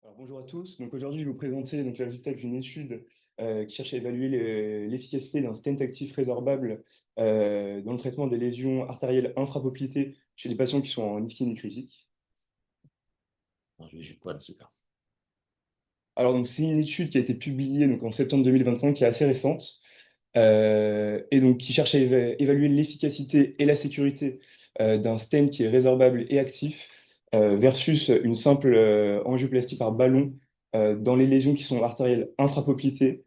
Alors, bonjour à tous. Donc aujourd'hui, je vais vous présenter les résultats d'une étude qui cherche à évaluer l'efficacité d'un stent actif résorbable dans le traitement des lésions artérielles infrapoplitées chez les patients qui sont en ischémie critique. Alors, je vais voilà, super. Alors donc c'est une étude qui a été publiée donc en septembre 2025, qui est assez récente et donc qui cherche à évaluer l'efficacité et la sécurité d'un stent qui est résorbable et actif versus une simple angioplastie par ballon dans les lésions qui sont artérielles infrapoplitées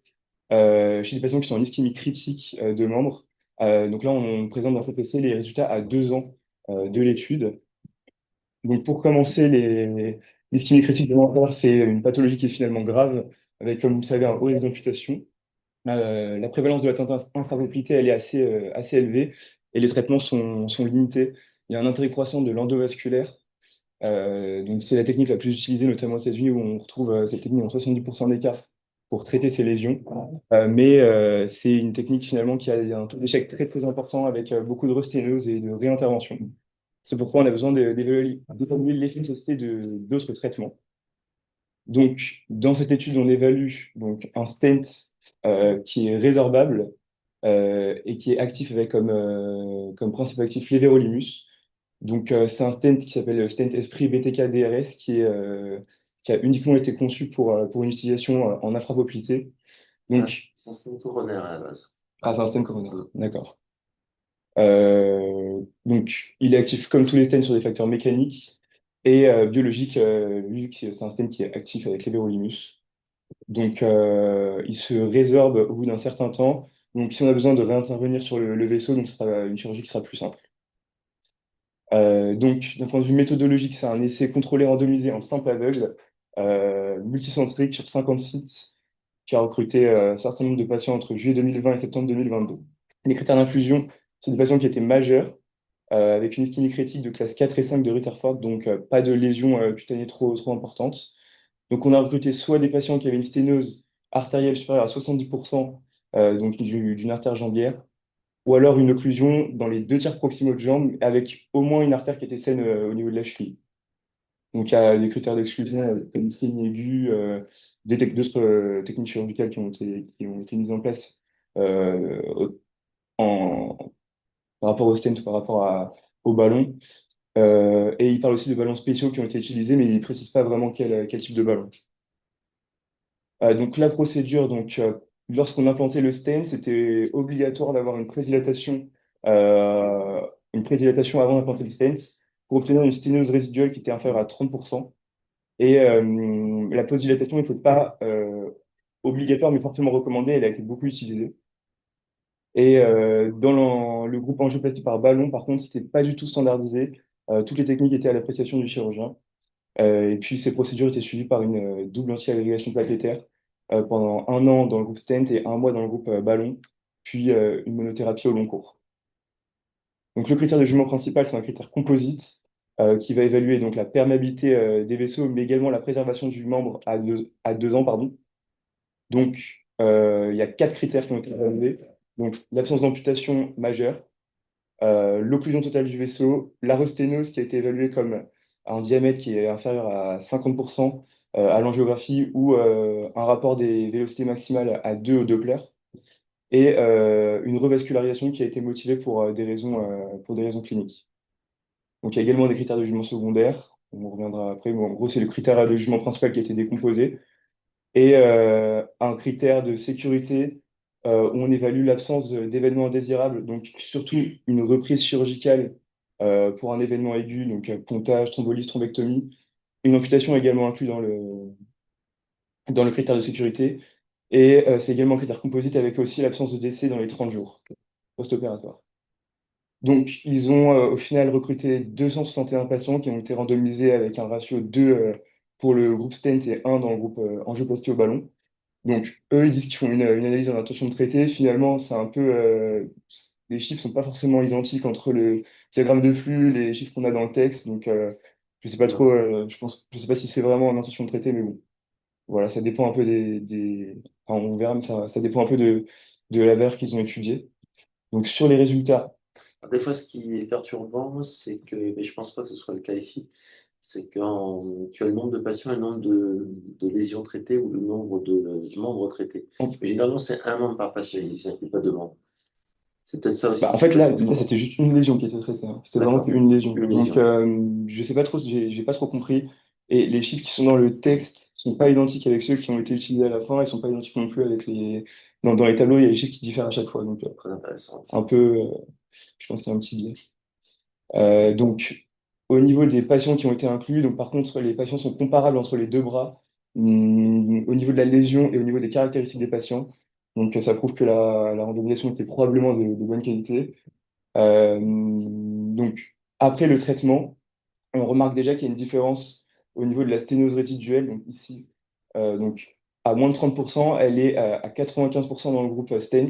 chez les patients qui sont en ischémie critique de membres. Donc là, on présente dans FPC les résultats à 2 ans de l'étude. Donc pour commencer, l'ischémie critique de membre, c'est une pathologie qui est finalement grave, avec, comme vous le savez, un haut risque d'amputation. La prévalence de l'atteinte infrapoplitée, elle est assez élevée et les traitements sont limités. Il y a un intérêt croissant de l'endovasculaire. Donc c'est la technique la plus utilisée, notamment aux États-Unis, où on retrouve cette technique dans 70% des cas pour traiter ces lésions. Mais c'est une technique finalement qui a un taux d'échec très très important avec beaucoup de resténose et de réintervention. C'est pourquoi on a besoin d'évaluer l'efficacité de d'autres traitements. Donc, dans cette étude, on évalue donc un stent qui est résorbable et qui est actif avec comme principe actif l'éverolimus. Donc, c'est un stent qui s'appelle le stent Esprit BTK DRS qui a uniquement été conçu pour une utilisation en infrapoplité. Donc, C'est un système coronaire à la base. c'est un stent coronaire. D'accord. Donc, il est actif comme tous les stents sur des facteurs mécaniques et biologiques, vu que c'est un stent qui est actif avec l'éverolimus. Donc, il se résorbe au bout d'un certain temps. Donc, si on a besoin de réintervenir sur le vaisseau, donc ce sera une chirurgie qui sera plus simple. Donc, d'un point de vue méthodologique, c'est un essai contrôlé randomisé en simple aveugle, multicentrique sur 50 sites, qui a recruté un certain nombre de patients entre juillet 2020 et septembre 2022. Les critères d'inclusion, c'est des patients qui étaient majeurs, avec une ischémie critique de classe 4 et 5 de Rutherford, donc pas de lésions cutanées trop importantes. Donc, on a recruté soit des patients qui avaient une sténose artérielle supérieure à 70%, donc d'une artère jambière, ou alors une occlusion dans les 2 tiers proximaux de jambe avec au moins une artère qui était saine au niveau de la cheville. Donc, il y a des critères d'exclusion comme une ischémie aiguë, d'autres techniques chirurgicales qui ont été mises en place euh, en, par rapport au stent ou par rapport au ballon. Et il parle aussi de ballons spéciaux qui ont été utilisés, mais il ne précise pas vraiment quel type de ballon. Donc la procédure, lorsqu'on implantait le stent, c'était obligatoire d'avoir une prédilatation avant d'implanter le stent pour obtenir une sténose résiduelle qui était inférieure à 30%. Et la post-dilatation n'était pas obligatoire, mais fortement recommandée. Elle a été beaucoup utilisée. Et dans le groupe angioplastie par ballon, par contre, c'était pas du tout standardisé. Toutes les techniques étaient à l'appréciation du chirurgien. Et puis, ces procédures étaient suivies par une double anti-agrégation plaquettaire pendant 1 an dans le groupe stent et 1 mois dans le groupe ballon, puis une monothérapie au long cours. Donc, le critère de jugement principal, c'est un critère composite qui va évaluer donc la perméabilité des vaisseaux, mais également la préservation du membre à 2 ans, pardon. Donc, il y a 4 critères qui ont été évalués. Donc, l'absence d'amputation majeure, l'occlusion totale du vaisseau, l'arosténose qui a été évaluée comme un diamètre qui est inférieur à 50% à l'angiographie ou un rapport des vélocités maximales à 2 au Doppler, et une revascularisation qui a été motivée pour des raisons cliniques. Donc il y a également des critères de jugement secondaire, on reviendra après, mais en gros c'est le critère de jugement principal qui a été décomposé, et un critère de sécurité où on évalue l'absence d'événements indésirables, donc surtout une reprise chirurgicale pour un événement aigu, donc pontage, thrombolyse, thrombectomie. Une amputation est également inclue dans le critère de sécurité. Et c'est également un critère composite avec aussi l'absence de décès dans les 30 jours post-opératoire. Donc, ils ont au final recruté 261 patients qui ont été randomisés avec un ratio 2 pour le groupe stent et 1 dans le groupe angioplastie au ballon. Donc, eux, ils disent qu'ils font une analyse en intention de traiter. Finalement, c'est un peu. Les chiffres sont pas forcément identiques entre le diagramme de flux, les chiffres qu'on a dans le texte. Donc, je sais pas trop. Je sais pas si c'est vraiment en intention de traiter, mais bon. Voilà, ça dépend un peu enfin, on verra, mais ça dépend un peu de l'avers qu'ils ont étudié. Donc, sur les résultats. Alors, des fois, ce qui est perturbant, c'est que, mais je pense pas que ce soit le cas ici, C'est quand tu as le nombre de patients et le nombre de lésions traitées ou le nombre de membres traités. En, Mais généralement, c'est un membre par patient, il n'y a pas de membres. C'est peut-être ça aussi en qui fait, pose là, beaucoup de c'était problèmes. juste une lésion qui était traitée, hein. C'était vraiment D'accord, qu'une lésion. une Donc, lésion. je sais pas trop, j'ai pas trop compris. Et les chiffres qui sont dans le texte sont pas identiques avec ceux qui ont été utilisés à la fin. Ils sont pas identiques non plus avec les. Dans les tableaux, il y a des chiffres qui diffèrent à chaque fois. Donc, Très intéressant. un peu, je pense qu'il y a un petit biais. Donc, au niveau des patients qui ont été inclus, donc par contre, les patients sont comparables entre les deux bras, au niveau de la lésion et au niveau des caractéristiques des patients. Donc, ça prouve que la randomisation était probablement de bonne qualité. Donc, après le traitement, on remarque déjà qu'il y a une différence au niveau de la sténose résiduelle. Donc, ici, donc, à moins de 30%, elle est à 95% dans le groupe stents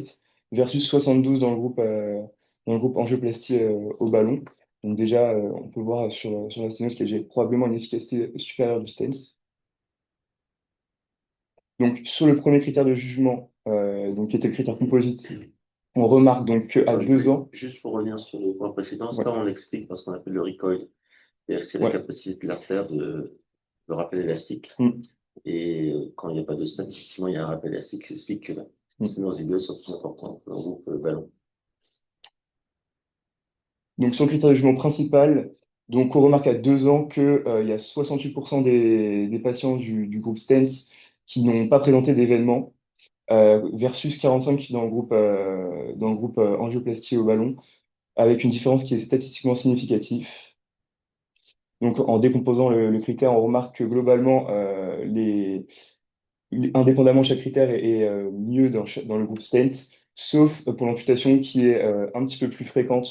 versus 72 dans le groupe angioplastie au ballon. Donc, déjà, on peut voir sur la sténose que j'ai probablement une efficacité supérieure du stent. Donc, sur le premier critère de jugement, donc, qui était le critère composite, on remarque donc qu'à Alors, 2 ans, juste pour revenir sur le point précédent, ouais, ça, on l'explique parce qu'on appelle le recoil. C'est-à-dire que c'est la ouais, capacité de l'artère de rappel élastique. mm, Et quand il n'y a pas de stent, effectivement, il y a un rappel élastique qui explique que la mm. sténose idéale soit plus importante dans le groupe ballon. Donc, sur le critère de jugement principal, donc on remarque à 2 ans qu'il y a 68% des patients du groupe STENS qui n'ont pas présenté d'événement, versus 45 dans le groupe angioplastie au ballon, avec une différence qui est statistiquement significative. Donc, en décomposant le critère, on remarque que globalement, indépendamment, chaque critère est mieux dans le groupe STENT, sauf pour l'amputation qui est un petit peu plus fréquente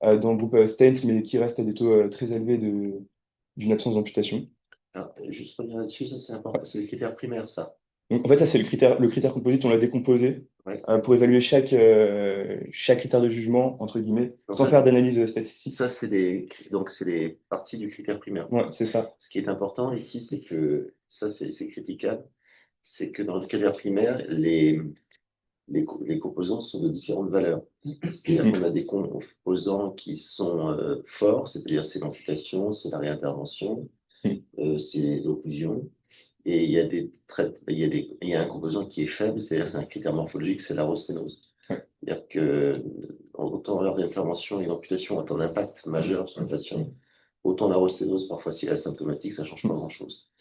dans le groupe STENT, mais qui reste à des taux très élevés d'une absence d'amputation. Alors, juste revenir là-dessus, ça c'est Ouais. important, c'est le critère primaire, ça. Donc, en fait, ça, c'est le critère composite, on l'a décomposé Ouais. pour évaluer chaque critère de jugement, entre guillemets, En sans fait, faire d'analyse statistique. ça, donc c'est les parties du critère primaire. Ouais, c'est ça. Ce qui est important ici, c'est que ça, c'est critiquable, c'est que dans le critère primaire, les composants sont de différentes valeurs. C'est-à-dire qu'on Mm. a des composants qui sont forts, c'est-à-dire c'est l'amputation, c'est la réintervention, Mm. c'est l'occlusion. Et il y a il y a un composant qui est faible, c'est-à-dire c'est un critère morphologique, c'est l'arosténose. Ouais. C'est-à-dire que autant l'heure d'intervention et l'amputation ont un impact majeur sur le patient, autant l'arosténose, parfois si elle est asymptomatique, ça ne change pas Mm. grand-chose.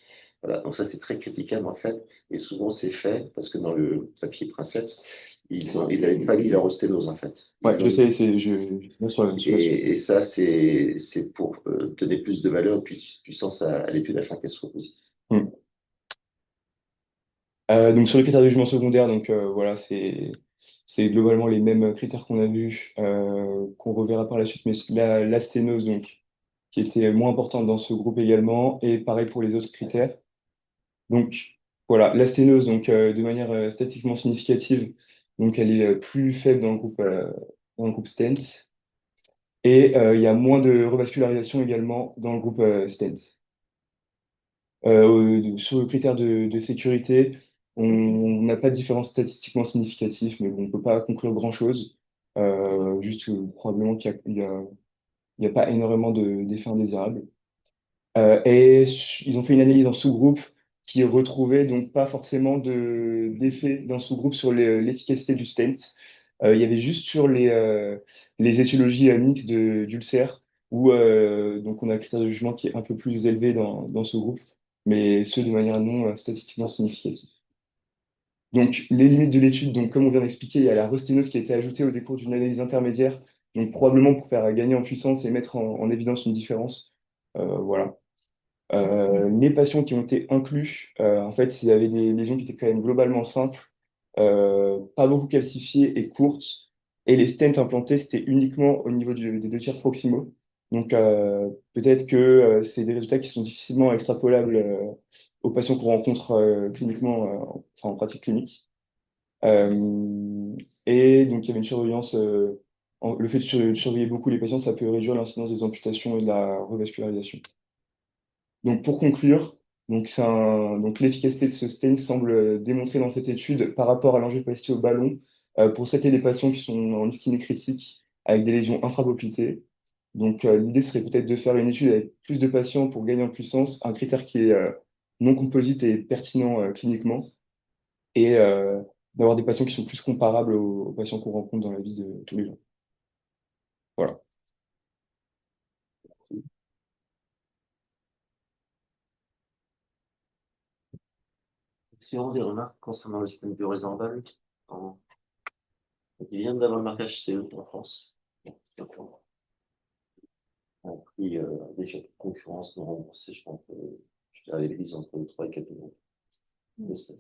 Voilà, donc ça c'est très critiquable en fait, et souvent c'est fait parce que dans le papier Princeps, ils n'avaient pas mis l'arosténose en fait. Ouais, Ils je l'ont sais, mis. sur la suite. Et ça c'est pour donner plus de valeur et plus de puissance à l'étude afin qu'elle soit positive. Mm. Donc sur les critères de jugement secondaire, donc voilà, c'est globalement les mêmes critères qu'on a vus, qu'on reverra par la suite, mais la sténose donc qui était moins importante dans ce groupe également, et pareil pour les autres critères. Donc voilà, la sténose donc de manière statistiquement significative, donc elle est plus faible dans le groupe stent, et il y a moins de revascularisation également dans le groupe stent. Sur le critère de sécurité, on n'a pas de différence statistiquement significative, mais bon, on ne peut pas conclure grand-chose. Juste probablement il y a pas énormément d'effets indésirables. Ils ont fait une analyse en sous-groupe qui retrouvait donc pas forcément d'effet d'un sous-groupe sur l'efficacité du stent. Il y avait juste sur les étiologies mixtes d'ulcères, où donc on a un critère de jugement qui est un peu plus élevé dans ce groupe, mais ce de manière non statistiquement significative. Donc les limites de l'étude, donc comme on vient d'expliquer, il y a la rostinose qui a été ajoutée au décours d'une analyse intermédiaire, donc probablement pour faire gagner en puissance et mettre en évidence une différence. Voilà. Les patients qui ont été inclus, en fait, ils avaient des lésions qui étaient quand même globalement simples, pas beaucoup calcifiées et courtes. Et les stents implantés, c'était uniquement au niveau des deux tiers proximaux. Donc, peut-être que c'est des résultats qui sont difficilement extrapolables aux patients qu'on rencontre cliniquement, enfin en pratique clinique. Euh, et donc, il y avait une surveillance. Le fait de surveiller beaucoup les patients, ça peut réduire l'incidence des amputations et de la revascularisation. Donc pour conclure, donc l'efficacité de ce stain semble démontrée dans cette étude par rapport à l'angioplastie au ballon pour traiter les patients qui sont en ischémie critique avec des lésions infravoltées. Donc, l'idée serait peut-être de faire une étude avec plus de patients pour gagner en puissance, un critère qui est non composite et pertinent cliniquement, et d'avoir des patients qui sont plus comparables aux patients qu'on rencontre dans la vie de tous les jours. Voilà. Est-ce qu'il y a des remarques concernant le système biorésorbable? En- Il vient d'avoir le marquage CE en France. On a pris des concurrence non remboursée, je pense que je dirais les entre 3 et 4 millions de stades.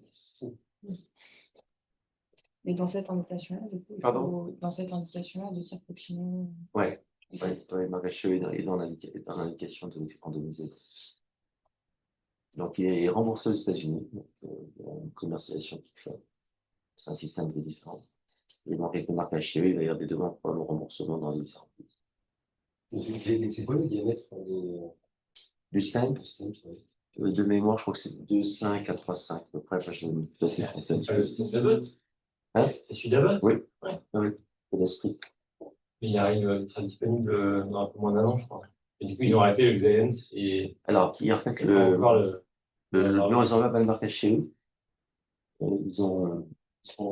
Mais dans cette indication-là, du coup, Pardon? dans cette indication-là, de dire proximal. Ouais, le marquage CE est dans l'indication de randomisée. Donc, il est remboursé aux États-Unis, donc il y a une commercialisation qui fait. C'est un système qui est différent. Et donc, avec le marquage CE, il va y avoir des demandes pour le remboursement dans les différents pays. C'est quoi le diamètre Du stent, du stent, ouais. de mémoire, je crois que c'est 2,5 à 3,5 à peu près. Enfin, je me place C'est celui d'Abbott? Hein? C'est celui d'Abbott? Oui. Ouais. Oui, c'est l'esprit. Mais il sera disponible dans un peu moins d'un an, je crois. Et du coup, ils ont arrêté le Xience et Alors, qui en fait, pas le encore le. biorésorbable a le marquage chez eux. Ils sont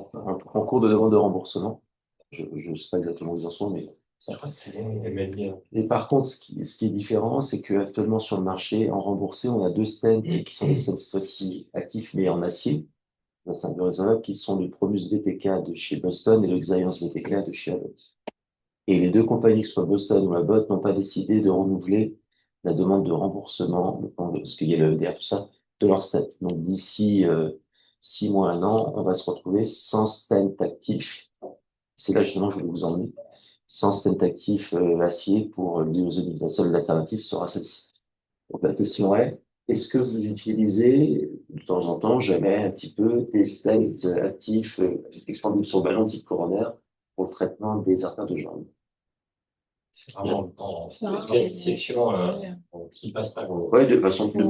en cours de demande de remboursement. Je ne sais pas exactement où ils en sont, mais Je crois que c'est MLB. Et par contre, ce qui est différent, c'est qu'actuellement sur le marché, en remboursé, on a deux stents qui sont des stents cette fois-ci actifs mais en acier, c'est un biorésorbable, qui sont le Promus BTK de chez Boston et le Xience BTK de chez Abbott. Et les deux compagnies, que ce soit Boston ou Abbott, n'ont pas décidé de renouveler la demande de remboursement, parce qu'il y a le EDR, tout ça, de leur stent. Donc d'ici 6 mois, 1 an, on va se retrouver sans stent actif. C'est là justement que je voulais vous emmener. Sans stent actif acier pour l'iosonie. La seule alternative sera celle-ci. Donc la question est, est-ce que vous utilisez de temps en temps, jamais un petit peu, des stents actifs expandibles sur ballon type coronaire pour le traitement des artères de jambes? C'est vraiment en Ça, dissection qui passe pas. Ouais, mais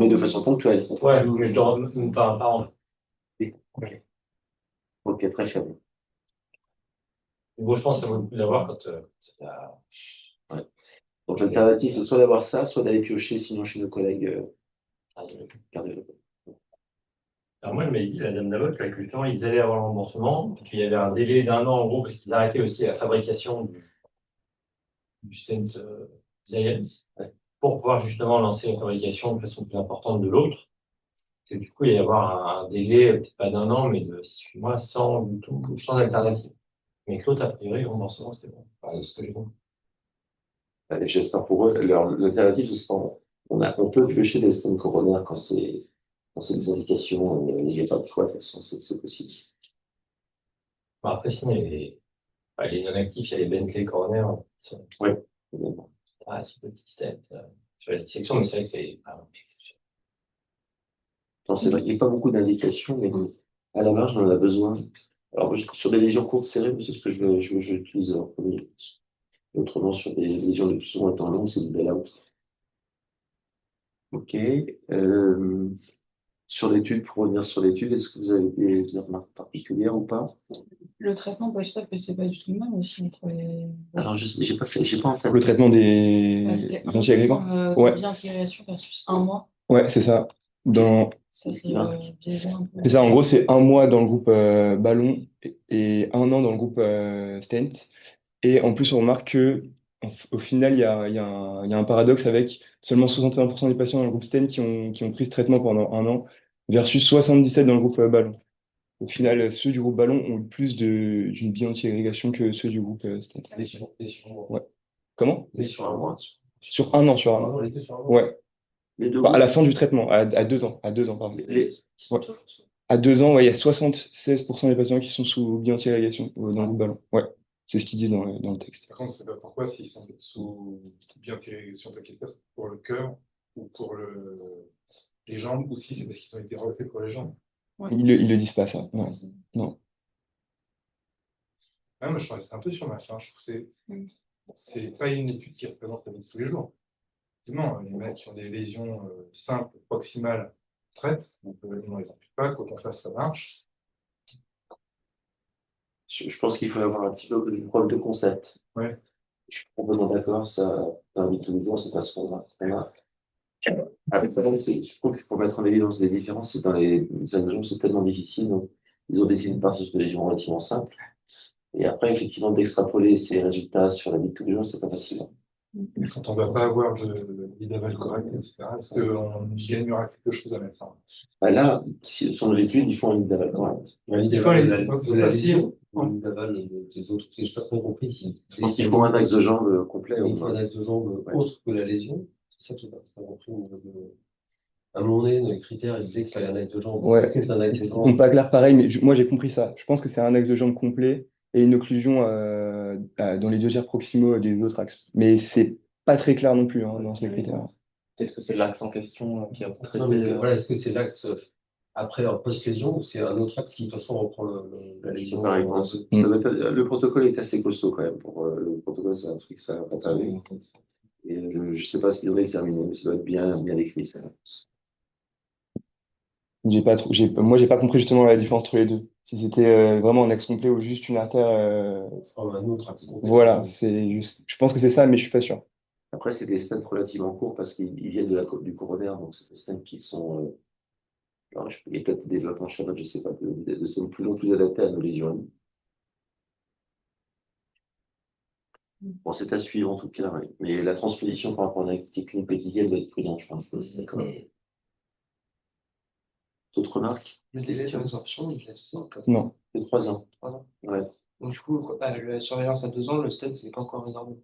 de façon ponctuelle. Ouais, mais je dors même pas par an. Ok, très faible. Bon, je pense que ça vaut le coup d'avoir quand Donc l'alternative, c'est soit d'avoir ça, soit d'aller piocher sinon chez nos collègues cardiologues. alors moi, elle m'avait dit, la dame d'Abbott, que le temps, ils allaient avoir le remboursement, puis qu'il y avait un délai d'1 an, en gros, parce qu'ils arrêtaient aussi la fabrication du stent Xience, pour pouvoir justement lancer la fabrication de façon plus importante de l'autre. Que du coup, il y avoir un délai, peut-être pas d'1 an, mais de 6 mois sans du tout, sans alternative. Mais que l'autre, a priori, le remboursement, c'était bon. Enfin, ce que j'ai compris. Et j'espère pour eux, l'alternative, c'est on peut piocher des stents coronaires quand c'est des indications, il n'y a pas de choix, de toute façon, c'est possible. Bon, après, sinon, les non-actifs, il y a les Bentley coronaires qui sont Évidemment. un petit stents sur la dissection, mais c'est vrai que c'est vraiment exceptionnel. Non, c'est vrai, il n'y a pas beaucoup d'indications, mais à la marge, on en a besoin. Alors, sur des lésions courtes serrées, c'est ce que j'utilise en premier. Autrement, sur des lésions de plus souvent étant longues, c'est du bail-out. OK. Sur l'étude, pour revenir sur l'étude, est-ce que vous avez des remarques particulières ou pas? Le traitement post-op, c'est pas du tout le même aussi entre les. Alors, j'ai pas en fait. Le traitement des C'était anti-agrégants? Ouais, Bienségrégation versus 1 mois. ouais, c'est ça. Ça, c'est Qui va. biaisé un peu. C'est ça, en gros, c'est 1 mois dans le groupe ballon et 1 an dans le groupe stent. Et en plus, on remarque que au final, il y a un paradoxe avec seulement 61% des patients dans le groupe stent qui ont pris ce traitement pendant 1 an, versus 77 dans le groupe ballon. Au final, ceux du groupe ballon ont eu plus d'une bi-anti-agrégation que ceux du groupe stent. Ouais. Comment? Sur un mois. Sur 1 an, sur 1 an. Les deux sur un mois. Ouais. Les deux Enfin, à la groupes, fin du traitement, à 2 ans. À 2 ans, pardon. les- Ouais. À 2 ans, ouais, il y a 76% des patients qui sont sous bi-anti-agrégation dans le groupe ballon. Ouais, c'est ce qu'ils disent dans le texte. Par contre, je ne sais pas pourquoi, s'ils sont sous bienségrégation plaquettaire pour le cœur ou pour les jambes, ou si c'est parce qu'ils ont été refaits pour les jambes. Ils le disent pas, ça. Non. Non. Ah, moi, je suis resté un peu sur ma fin. Je trouve que c'est pas une étude qui représente la vie de tous les jours. Effectivement, les mecs qui ont des lésions simples, proximales, on traite, on ne les ampute pas, quoi qu'on fasse, ça marche. je pense qu'il faut avoir un petit peu de preuve de concept. Ouais. Je suis complètement d'accord, ça, dans la vie de tous les jours, c'est pas ce qu'on a. Le problème, je trouve qu'il faut mettre en évidence les différences, c'est dans les algorithmes, c'est tellement difficile, donc ils ont décidé de partir sur des légions relativement simples. Et après, effectivement, d'extrapoler ces résultats sur la vie de tous les jours, c'est pas facile. Quand on ne va pas avoir de lit d'aval correct, etc., est-ce qu'on gagnera quelque chose à mettre en Bah là, si, sur l'étude, ils font un lit d'aval correct. Un lit Des fois, d'aval les- de la lésion, ou un lit d'aval des autres, que je n'ai pas trop compris. Si Je pense qu'il faut un axe de jambe complet. il au faut moins. un axe de jambe Ouais. autre que la lésion. C'est ça que je n'ai pas trop compris. À un moment donné, dans les critères, il disait qu'il fallait un axe de jambe. Ouais. Est-ce que c'est un axe de Ils sont jambe? pas clairs pareil, mais moi j'ai compris ça. Je pense que c'est un axe de jambe complet et une occlusion dans les deux tiers proximaux des autres axes. Mais c'est pas très clair non plus dans ces critères. Peut-être que c'est l'axe en question qui a Non, mais traité. voilà, est-ce que c'est l'axe après en post-lésion ou c'est un autre axe qui de toute façon reprend la lésion? Pareil, le protocole est assez costaud quand même. Le protocole, c'est un truc, ça va pas tarder. Et je sais pas ce qu'ils ont déterminé, mais ça doit être bien, bien écrit, ça. Moi j'ai pas compris justement la différence entre les deux. Si c'était vraiment un axe complet ou juste une artère. Un autre axe complet. Voilà, je pense que c'est ça, mais je suis pas sûr. Après, c'est des stents relativement courts parce qu'ils viennent du coronaire, donc c'est des stents qui sont. Alors, il y a peut-être des développements, je sais pas, de stents plus longs, plus adaptés à nos lésions. Bon, c'est à suivre en tout cas, ouais. Mais la transposition par rapport à la technique quotidienne doit être prudente, je pense. D'accord. D'autres remarques? Le délai de résorption, il est simple. Non. C'est 3 ans. 3 ans. Ouais, Donc, du coup, la surveillance à 2 ans, le stent n'est pas encore résorbé.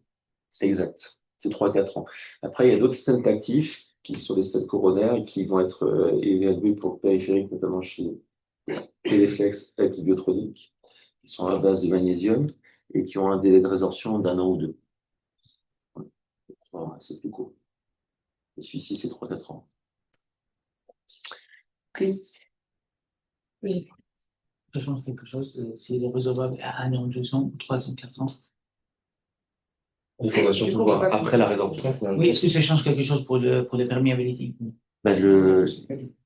exact. C'est 3-4 ans. Après, il y a d'autres stents actifs qui sont des stents coronaires et qui vont être évalués pour le périphérique, notamment chez Teleflex ex-Biotronic, qui sont à base de magnésium et qui ont un délai de résorption d'1 an ou 2. Voilà, c'est plus court. Et celui-ci, c'est 3-4 ans. Ok. Oui. Ça change quelque chose, c'est résolvable à 1 an, 2 ans, 3 ans, 4 ans. Il faudra surtout voir après la résorption. Oui, est-ce que ça change quelque chose pour les perméabilités? Ben,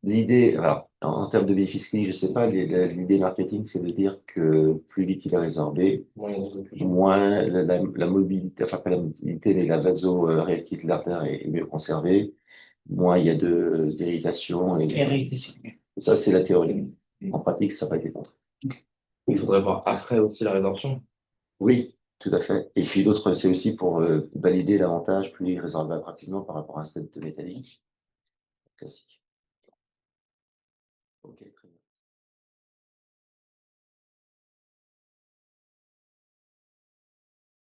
l'idée, alors, en termes de bénéfices cliniques, je sais pas, l'idée marketing, c'est de dire que plus vite il est résorbé, moins la mobilité, enfin pas la mobilité, mais la vasoréactivité de l'artère est mieux conservée, moins il y a d'irritation. Et ça, c'est la théorie. En pratique, ça n'a pas été montré. Il faudrait voir après aussi la résorption. Oui, tout à fait. Et puis l'autre, c'est aussi pour valider l'avantage, plus il est résorbable rapidement par rapport à un stent métallique classique. Ok.